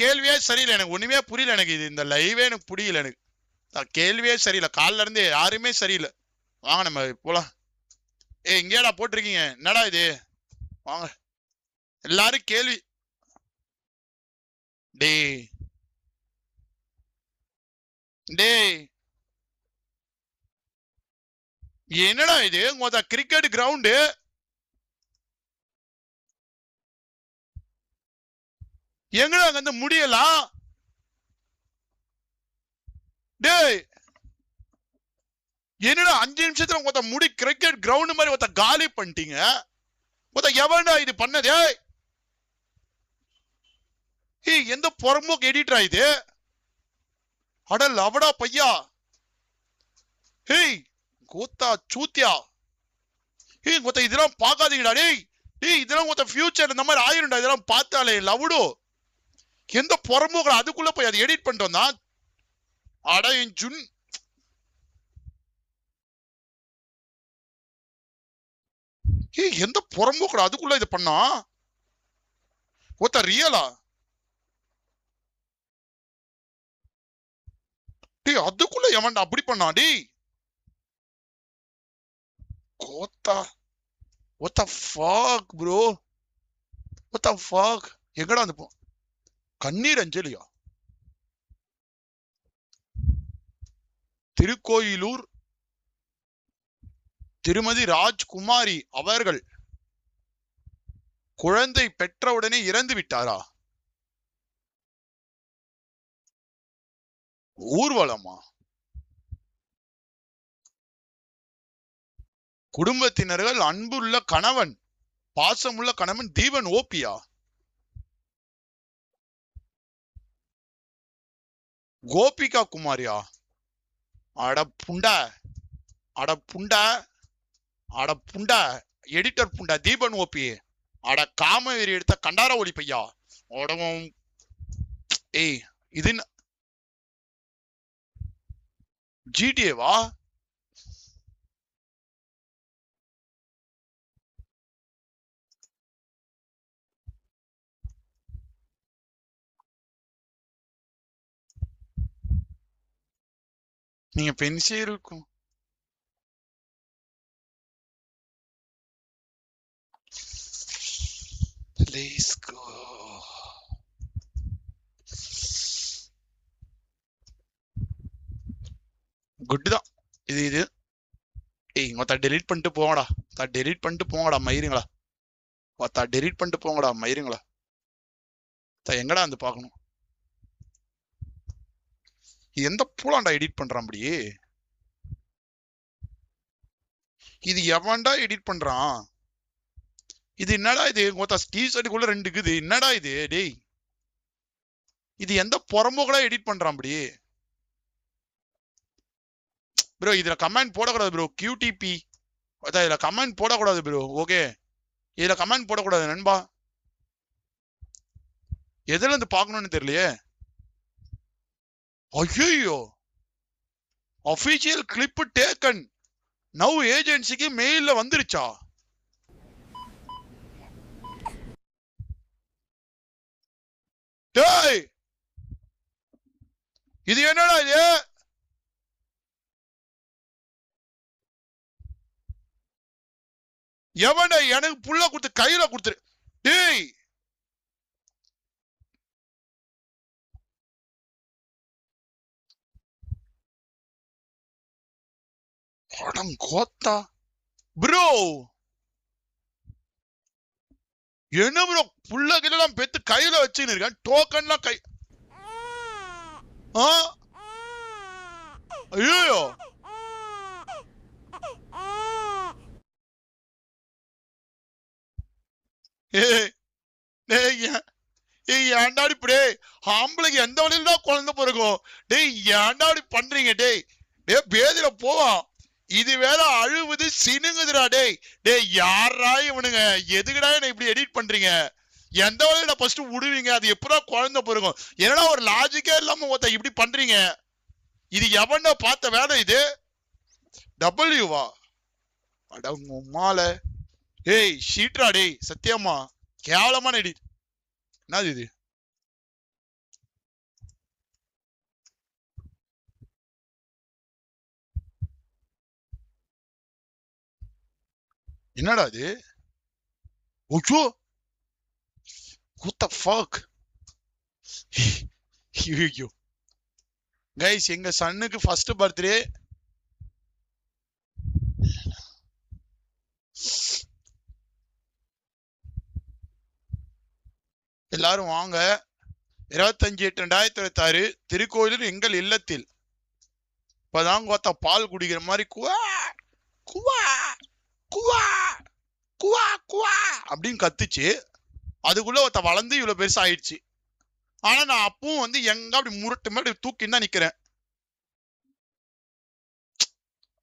கேள்வியே சரியில்லை, எனக்கு ஒண்ணுமே புரியல. எனக்கு இது இந்த லைவே எனக்கு புரியல. எனக்கு கேள்வியே சரியில்லை, காலில இருந்து யாருமே சரியில்லை. வாங்க நம்ம போலாம். இங்கேடா போட்டிருக்கீங்க, என்னடா இது? வாங்க எல்லாரும் கேள்வி. டேய் டேய் என்னடா இது? கிரிக்கெட் கிரவுண்டு எங்கடா அங்க இருந்து முடியலாம்? டேய் என்னடா 5 நிமிஷத்துல முடி கிரிக்கெட் கிரவுண்ட் மாதிரி காலி பண்ணிட்டீங்க. எவன்டா இது பண்ணதே? எந்த புறம்போக்கு எடிட்டரா இது? அடல் அவடா பையா. கோத்தா சூத்தியா. இதெல்லாம் பார்க்காதீங்கடா. இதெல்லாம் ஃபியூச்சர் இந்த மாதிரி ஆயிரும்டா. இதெல்லாம் பார்த்தாலே லவுடோ. எந்த புறம்போக்கு அதுக்குள்ள போய் அதை எடிட் பண்ணிட்டு வந்தான். அட என் ஜுன். எந்த புறம்போக்கு அதுக்குள்ள இது பண்ணா? ரியலா? அதுக்குள்ள எவன்டா அப்படி பண்ணா? கோத்தா what the fuck bro, what the fuck? எங்கடா அந்த கண்ணீர் அஞ்சலியா? திருக்கோயிலூர் திருமதி ராஜ்குமாரி அவர்கள் குழந்தை பெற்றவுடனே இறந்து விட்டாரா? ஊர்வலமா? குடும்பத்தினர்கள் அன்புள்ள கணவன், பாசமுள்ள கணவன் தீபன் ஓபியா? கோபிகா குமாரியா? அட புண்டா, அட புண்டா, அட புண்டா, எடிட்டர் புண்டா தீபன் ஓபி. அட காமவெறி எடுத்த கண்டார ஒளி பையா. இது ஜிடிஏவா? நீங்க பென்சே இருக்கும். Let's go. குட் தான் இது. டெலீட் பண்ணிட்டு போங்கடா. டெலீட் பண்ணிட்டு போங்கடா மயிருங்களா. டெலீட் பண்ணிட்டு போங்கடா மயிருங்களா. எங்கடா வந்து பாக்கணும்? எந்த பூலாண்டா எடிட் பண்றான் அப்படி? இது எவன்டா எடிட் பண்றான்? இது என்னடா இது? டிஷர்ட்டுக்குள்ள 2 இருக்குது. என்னடா இது? டேய் இது எந்த புறம்போக்கடா எடிட் பண்றான் அப்படி? ப்ரோ இதுல கமெண்ட் போடக்கூடாது ப்ரோ. QTP இதுல கமெண்ட் போடக்கூடாது ப்ரோ. ஓகே இதுல கமெண்ட் போடக்கூடாது நண்பா. எதுல இருந்து பாக்கணும்னு தெரியலையே. ஐயோ அபிஷியல் கிளிப் டேக்கன் நவ் ஏஜென்சிக்கு மெயில்ல வந்துருச்சா? டேய் இது என்னடா இது? எவன்டா எனக்கு புள்ள கொடுத்து கையில கொடுத்துரு? டேய் கோத்தா ப்ரோ. என்ன ப்ரோ புள்ளகிலாம் பெத்து கையில வச்சுன்னு இருக்கேன். டோக்கன்லாம் கை. ஐயோ ஏண்டாடி இப்படி ஆம்பளைக்கு எந்த வழியில தான் குழந்தை பிறக்கும்? டேய் ஏண்டாடி பண்றீங்க? டேய் பேதில போவான். இது வேற அழுவுது சினுங்குதுடா. டேய் யாரா இவனுங்க? எதுக்குடா என்ன இப்படி எடிட் பண்றீங்க? எந்த வழியில ஃபர்ஸ்ட் விடுவீங்க? அது எப்படா குழந்தை பிறக்கும்? என்னடா ஒரு லாஜிக்கே இல்லாம இப்படி பண்றீங்க? இது எவன்டா பார்த்த வேலை இது? டபிள்யூவா? அடங்குமால. ஏய் ஷீட்ரா. டேய் சத்தியமா கேவலமான எடிட். என்னது இது? என்னடா இது? ஓச்சோ, what the fuck? ஐயோ கைஸ், எங்க சன்னுக்கு ஃபர்ஸ்ட் பர்த்டே. எல்லாரும் வாங்க. 25/8/2026 திருக்கோயிலில் எங்கள் இல்லத்தில் இப்பதான் கோத்தா பால் குடிக்கிற மாதிரி குவா குவா குவா குவா குவா அப்படின்னு கத்துச்சு. அதுக்குள்ள ஒருத்த வளர்ந்து இவ்வளவு பெருசா ஆயிடுச்சு. ஆனா நான் அப்பவும் வந்து எங்க அப்படி முரட்டு மாதிரி தூக்கின்னு தான் நிக்கிறேன்.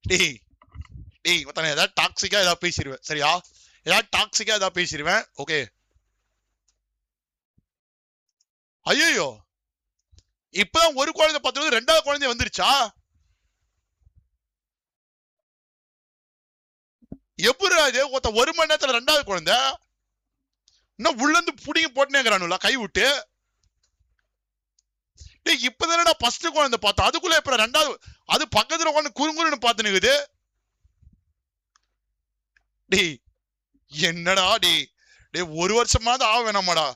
டேய் டேய் ஒருத்தனை ஏதாவது டாக்ஸிக்கா ஏதாவது பேசிடுவேன், சரியா? ஏதாவது டாக்ஸிக்கா ஏதாவது பேசிடுவேன். ஓகே. ஐயோ, இப்பதான் ஒரு குழந்தை பார்த்து ரெண்டாவது குழந்தை வந்துருச்சா? எப்படி இது? ஒரு மணி நேரத்துல ரெண்டாவது குழந்தை இன்னும் உள்ள இருந்து புடிங்கி போட்டுனேங்கிறானுல கை விட்டு. இப்பதானடா ஃபர்ஸ்ட் குழந்தை பார்த்தா, அதுக்குள்ள எப்ப ரெண்டாவது? அது பக்கத்துல உட்காந்து குறுங்குறுன்னு பார்த்து நிக்குது. டேய் என்னடா டேய் டேய், ஒரு வருஷமாவது ஆக வேணாமாடா?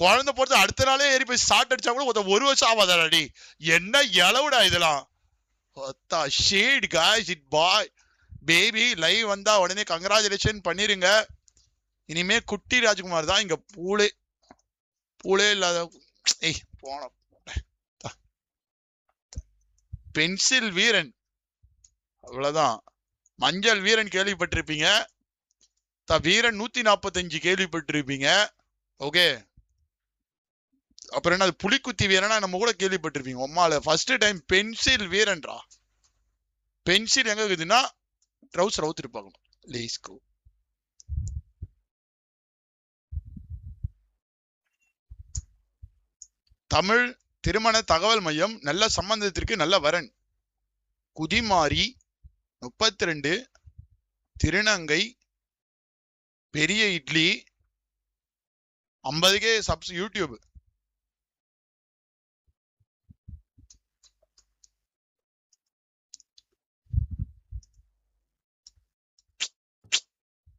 குழந்தை பொறுத்து அடுத்த நாளே ஏறி போய் ஸ்டார்ட் அடிச்சா கூட ஒரு வருஷம் ஆகாதாடா? டேய் என்ன இளவுடா இதெல்லாம்? Shade guys, it boy baby live வந்தா உடனே கங்க்ராச்சுலேஷன் பண்ணிருங்க. இனிமே குட்டி ராஜ்குமார் தான் இங்க பூளே பூளே இல்லாத. ஏய் போன பென்சில் வீரன், அவ்வளவுதான். மஞ்சள் வீரன் கேள்விப்பட்டிருப்பீங்க, வீரன் 145 கேள்விப்பட்டிருப்பீங்க. ஓகே. அப்புறம் என்ன புலிக்குத்தி வீரனா நம்ம கூட கேள்விப்பட்டிருப்பீங்க. உம்மால ஃபர்ஸ்ட் டைம் பென்சில் வீரன்டா. பென்சில் எங்க இருக்குதுன்னா ட்ரவுசர் அவுத்துட்டு பார்க்கணும். லேஸ்கோ தமிழ் திருமண தகவல் மையம். நல்ல சம்பந்தத்திற்கு நல்ல வரன். குதிமாரி 32 திருநங்கை பெரிய இட்லி 50K சப்ஸ் யூடியூப்.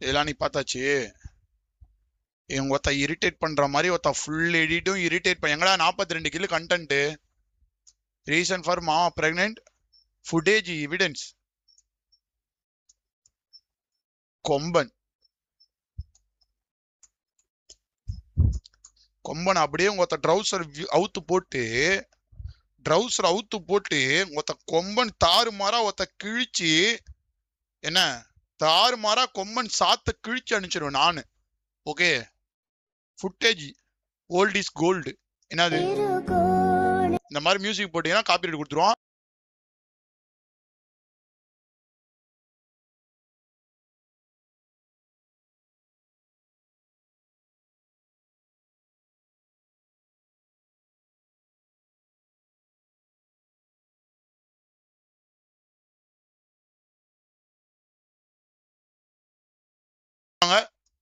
இதெல்லாம் நீ பார்த்தாச்சு. இவங்க ஒருத்த இரிட்டேட் பண்ற மாதிரி ஒருத்த ஃபுல் எடிட்டும் இரிட்டேட் பண்ண. எங்கடா 42 கிலோ கண்டென்ட். ரீசன் ஃபார் மாமா பிரெக்னென்ட் ஃபுட்டேஜ் எவிடன்ஸ். கொம்பன் கொம்பன் அப்படியே ஒருத்த ட்ரௌசர் அவுத்து போட்டு ஒருத்த கொம்பன் தாறுமாறா ஒருத்த கிழிச்சு, என்ன தாறுமாறா கொம்பன் சாத்த கிழிச்சு அனுப்பிச்சிருவேன் நானு. Okay. Footage old is gold. என்னது இந்த மாதிரி மியூசிக் போட்டீங்கன்னா காப்பிரைட் கொடுத்துருவான்.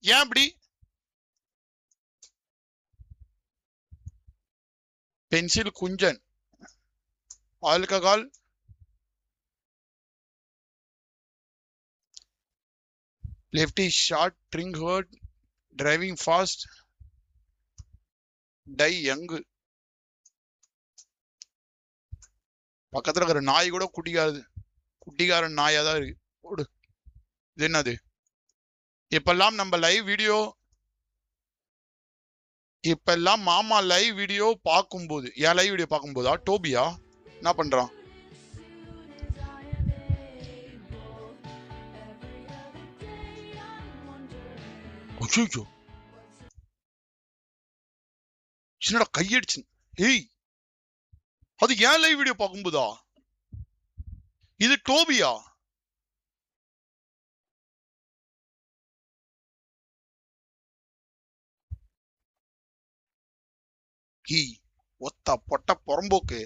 ஏன் அப்படி? பென்சில் குஞ்சன் alcohol lefty short drink hurt driving fast die young. பக்கத்துல இருக்கிற நாய் கூட குட்டிக்காரன் நாயா தான் இருக்கு. ஓடு. இது என்னது? இப்பெல்லாம் நம்ம லைவ் வீடியோ, இப்பெல்லாம் மாமா லைவ் வீடியோ பார்க்கும்போது, என் லைவ் வீடியோ பார்க்கும்போதா டோபியா என்ன பண்றான்? சின்னடா கையடிச்சு. ஏய் அது ஏன் லைவ் வீடியோ பார்க்கும்போதா? இது டோபியா? ஒத்த பொட்ட புறம்போக்கு.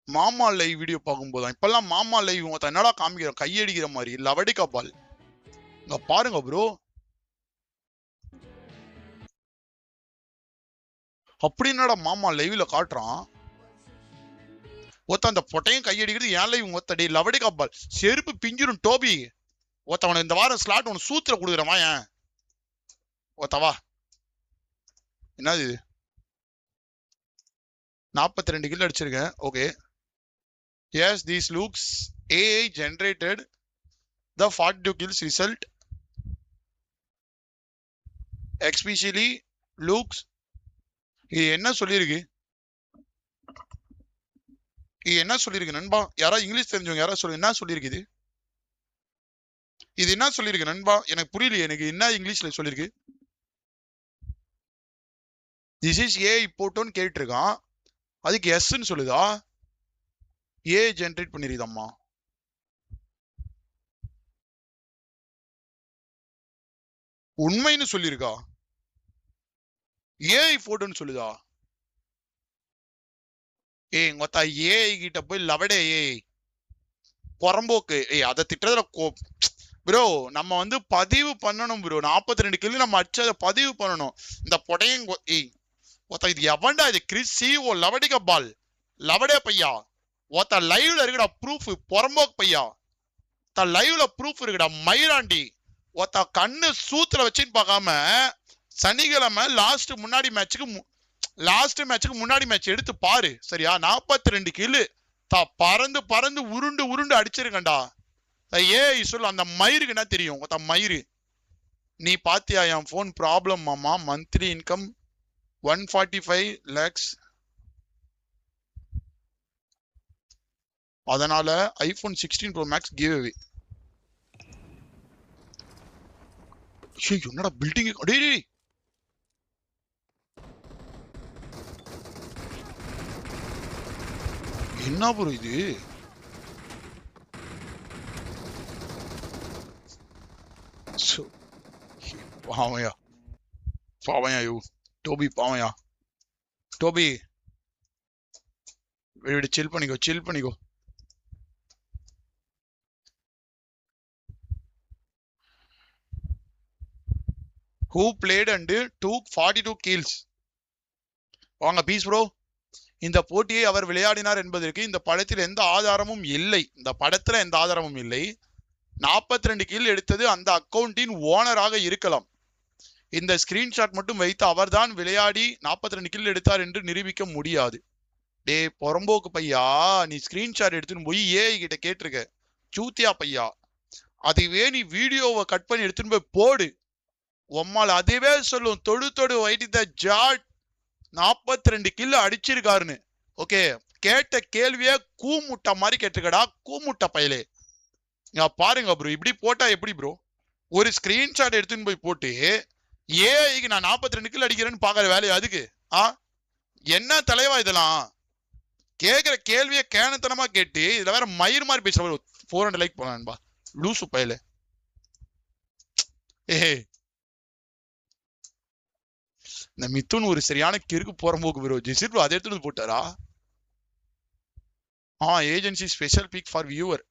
மாமா லைவ் வீடியோ பார்க்கும்போது இப்பெல்லாம் மாமா லைவ் என்னடா காமிக்கிற கையடிக்கிற மாதிரி லவடிக்கா பால். இங்க பாருங்க ப்ரோ, அப்படி என்னடா மாமா லைவ்ல காட்டுறான். ஒத்த அந்த பொட்டையும் கையடிக்கிறது ஏன் லைவ் ஒத்தடி லவடிக்கா பால். செருப்பு பிஞ்சிரும் டோபி. ஒருத்தவன இந்த வாரம் ஸ்லாட் ஒன்று சூத்துல கொடுக்குறமா ஏன் ஒருத்தவா என்னது இது 42 கில் அடிச்சிருக்கேன். Okay yes these looks AI generated the 42 kills result especially looks. இது என்ன சொல்லிருக்கு நண்பா? யாராவது இங்கிலீஷ் தெரிஞ்சவங்க யாராவது சொல்லு, என்ன சொல்லிருக்கு இது என்ன சொல்லிருக்கு நண்பா? எனக்கு புரியல. எனக்கு என்ன இங்கிலீஷ்ல சொல்லிருக்கு? திஸ் இஸ் AI போட்டோன்னு கேட்டிருக்கான், அதுக்கு எஸ்ன்னு சொல்லுதா? AI ஜென்ரேட் பண்ணிருக்குதம்மா. உண்மைன்னு சொல்லிருக்கா? AI போட்டோன்னு சொல்லுதா? மொத்தா AI கிட்ட போய் லவடே பொறம்போக்கு அதை திட்டதுல ப்ரோ நம்ம வந்து பதிவு பண்ணணும் ப்ரோ. 42 கிலோ நம்ம அடிச்சதை பதிவு பண்ணணும். இந்த பொடையும் இது எவன்டா இது? கிறிஸ் சிஓ லவடிக்க பால் லவடே பையா ஒத்த லைவ்ல இருக்குடா ப்ரூஃப். பொறம்போக்கு பையா லைவ்ல ப்ரூஃப் இருக்குடா. மயிராண்டி ஒத்த கண்ணு சூத்துல வச்சுன்னு பார்க்காம சனிக்கிழமை லாஸ்ட் மேட்சுக்கு முன்னாடி மேட்ச் எடுத்து பாரு சரியா? 42 கிலு பறந்து உருண்டு அடிச்சிருக்கண்டா. சொல்லு அந்த மயிருக்கு என்ன தெரியும்? மயிறு நீ பாத்தியா? என் போன் ப்ராப்ளம் மாமா. Monthly income 145 lakhs. அதனால iPhone 16 Pro Max give away. என்னடா பில்டிங்? என்ன ப்ரோ இது? பாவையா யூ டோபி, பாவையா டோபி, சில் பண்ணிக்கோ. Who played and took 42 kills? வாங்க பீஸ் ப்ரோ. இந்த போட்டியை அவர் விளையாடினார் என்பதற்கு இந்த படத்தில் எந்த ஆதாரமும் இல்லை. 42 கில் எடுத்தது அந்த அக்கவுண்டின் ஓனராக இருக்கலாம். இந்த ஸ்கிரீன்ஷாட் மட்டும் வைத்து அவர்தான் விளையாடி 42 கில் எடுத்தார் என்று நிரூபிக்க முடியாது. டே பொறம்போக்கு பையா, நீ ஸ்கிரீன்ஷாட் எடுத்துன்னு போய் AI கிட்ட கேட்டிருக்க. சூத்தியா பையா, அதுவே நீ வீடியோவை கட் பண்ணி எடுத்துன்னு போய் போடு. உம்மால் அதுவே சொல்லும் தொடு வைத்த ஜாட் 42 கில் அடிச்சிருக்காருன்னு. ஓகே, கேட்ட கேள்வியே கூமுட்டை மாதிரி கேட்டிருக்கடா. கூமுட்டை பயலே பாருங்க ப்ரோ. இப்படி போட்டா எப்படி ப்ரோ? ஒரு ஸ்கிரீன்ஷாட் எடுத்துன்னு போய் போட்டு ஏஐக்கு நான் 42 கில் அடிக்கிறேன்னு பாக்குற வேலையா அதுக்கு? என்ன தலைவா இதெல்லாம்? கேக்குற கேள்வியை கேனத்தனமா கேட்டு இதுல வேற மயிர் மாதிரி பேசுற 400 லைக் போலான்பா லூசு பயலே. இந்த மித்துன் ஒரு சரியான கிறுக்கு போறம்போக்கு ப்ரோ. ஜெசிட் ப்ரோ அதை எடுத்துட்டு போட்டாரா? Agency special pick for viewer.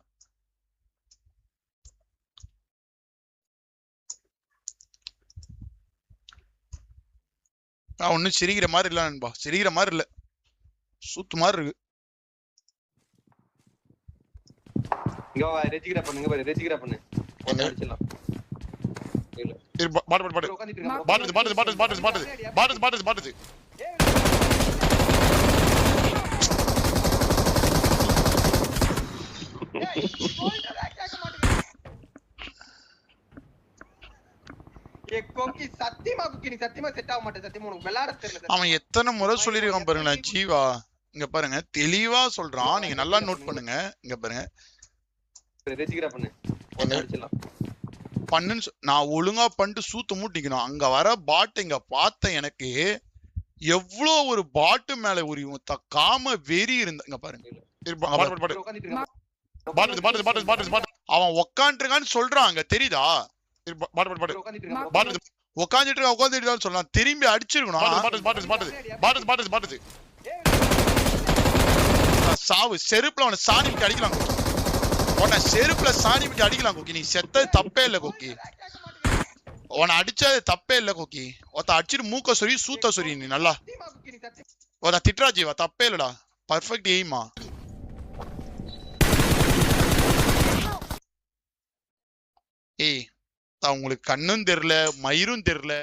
ஒன்னும் சிரிக்கிற மாதிரி இல்ல நண்பா, சிரிக்கிற மாதிரி இல்ல, சூத்து மாதிரி இருக்கு. அவன் எத்தனை முறை சொல்லிருக்கான் பாருங்க ஜீவா. இங்க பாருங்க தெளிவா சொல்றான், நீங்க நல்லா நோட் பண்ணுங்க. இங்க பாருங்க பண்ணுன்னு நான் ஒழுங்கா பண்ணிட்டு சூத்து மூட்டிக்கணும். அங்க வர பாட்டு இங்க பார்த்த எனக்கு எவ்வளவு ஒரு பாட்டு மேல ஒரு காம வெறி இருந்த. இங்க பாருங்க அவன் உக்காந்துருக்கான்னு சொல்றான். அங்க தெரியுதா? உட்காந்துட்டு சொல்லலாம், திரும்பி அடிச்சிருக்கணும். சாவு செருப்புல அவனை சாணிக்கு அடிக்கலாம். உன்னை செருப்புல சாணிக்கு அடிக்கலாம் கோக்கி. நீ செத்தது தப்பே இல்ல கோக்கி, உன்னை அடிச்சது தப்பே இல்ல கோக்கி. ஒருத்த அடிச்சிட்டு மூக்க சொறி சூத்த சொறி. நீ நல்லா ஒருத்த திட்டுறா ஜீவா, தப்பே இல்லடா. பர்ஃபெக்ட் எய்மா. ஏய் உங்களுக்கு கண்ணும் தெரியல மயிரும் தெரியல